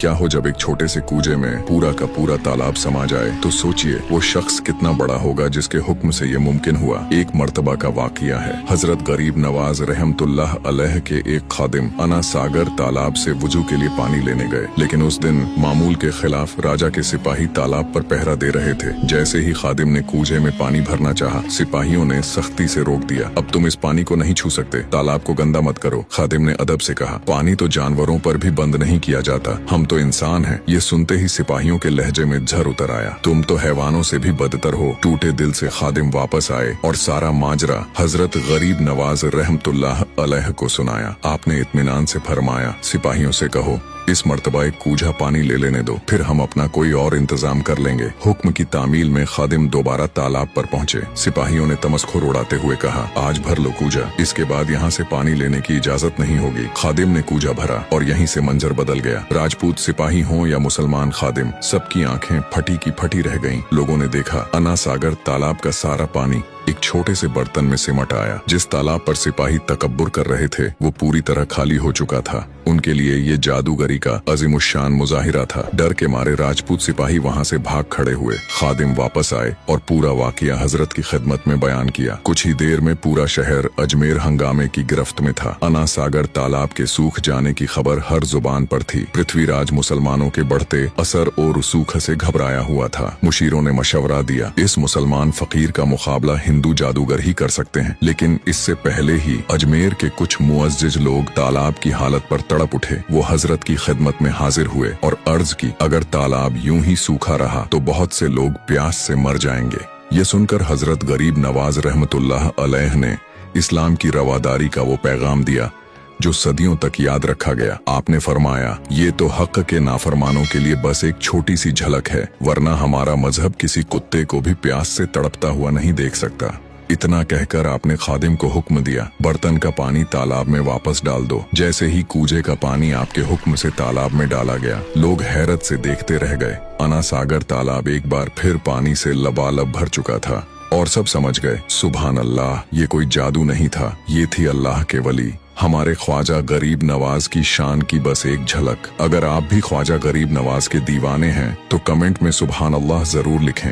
क्या हो जब एक छोटे से कूजे में पूरा का पूरा तालाब समा जाए। तो सोचिए वो शख्स कितना बड़ा होगा जिसके हुक्म से ये मुमकिन हुआ। एक मर्तबा का वाकया है। हजरत गरीब नवाज रहमतुल्लाह अलैह के एक खादिम अना सागर तालाब से वुजू के लिए पानी लेने गए, लेकिन उस दिन मामूल के खिलाफ राजा के सिपाही तालाब पर पहरा दे रहे थे। जैसे ही खादिम ने कूजे में पानी भरना चाहा, सिपाहियों ने सख्ती से रोक दिया। अब तुम इस पानी को नहीं छू सकते, तालाब को गंदा मत करो। खादिम ने अदब से कहा, पानी तो जानवरों पर भी बंद नहीं किया जाता, हम तो इंसान हैं। ये सुनते ही सिपाहियों के लहजे में झर उतर आया, तुम तो हैवानों से भी बदतर हो। टूटे दिल से खादिम वापस आए और सारा माजरा हजरत गरीब नवाज रहमतुल्लाह अलैह को सुनाया। आपने इत्मीनान से फरमाया, सिपाहियों से कहो इस मर्तबा एक कूझा पानी ले लेने दो, फिर हम अपना कोई और इंतजाम कर लेंगे। हुक्म की तामील में खादिम दोबारा तालाब पर पहुंचे। सिपाहियों ने तमस्खुर उड़ाते हुए कहा, आज भर लो कूझा, इसके बाद यहाँ से पानी लेने की इजाजत नहीं होगी। खादिम ने कूझा भरा और यहीं से मंजर बदल गया। राजपूत सिपाही हों या मुसलमान खादिम, सबकी आंखें फटी की फटी रह गईं। लोगों ने देखा अना सागर तालाब का सारा पानी एक छोटे से बर्तन में सिमट आया। जिस तालाब पर सिपाही तकब्बुर कर रहे थे वो पूरी तरह खाली हो चुका था। उनके लिए ये जादूगरी का अजीमुशान मुजाहिरा था। डर के मारे राजपूत सिपाही वहाँ से भाग खड़े हुए। खादिम वापस आए और पूरा वाकया हजरत की खिदमत में बयान किया। कुछ ही देर में पूरा शहर अजमेर हंगामे की गिरफ्त में था। अना सागर तालाब के सूख जाने की खबर हर जुबान पर थी। पृथ्वीराज मुसलमानों के बढ़ते असर और रसूख से घबराया हुआ था। मुशीरों ने मशवरा दिया, इस मुसलमान फकीर का मुकाबला हिंदू जादूगर ही कर सकते हैं। लेकिन इससे पहले ही अजमेर के कुछ मुअज्जिज लोग तालाब की हालत पर तड़प उठे। वो हजरत की खिदमत में हाजिर हुए और अर्ज की, अगर तालाब यूं ही सूखा रहा तो बहुत से लोग प्यास से मर जाएंगे। ये सुनकर हजरत गरीब नवाज रहमतुल्लाह अलैह ने इस्लाम की रवादारी का वो पैगाम दिया जो सदियों तक याद रखा गया। आपने फरमाया, ये तो हक के नाफरमानों के लिए बस एक छोटी सी झलक है, वरना हमारा मजहब किसी कुत्ते को भी प्यास से तड़पता हुआ नहीं देख सकता। इतना कहकर आपने खादिम को हुक्म दिया, बर्तन का पानी तालाब में वापस डाल दो। जैसे ही कूजे का पानी आपके हुक्म से तालाब में डाला गया, लोग हैरत से देखते रह गए। अना सागर तालाब एक बार फिर पानी से लबालब भर चुका था और सब समझ गए, सुभान अल्लाह, ये कोई जादू नहीं था, ये थी अल्लाह के वली, हमारे ख्वाजा गरीब नवाज की शान की बस एक झलक। अगर आप भी ख्वाजा गरीब नवाज के दीवाने हैं तो कमेंट में सुभान अल्लाह जरूर लिखें।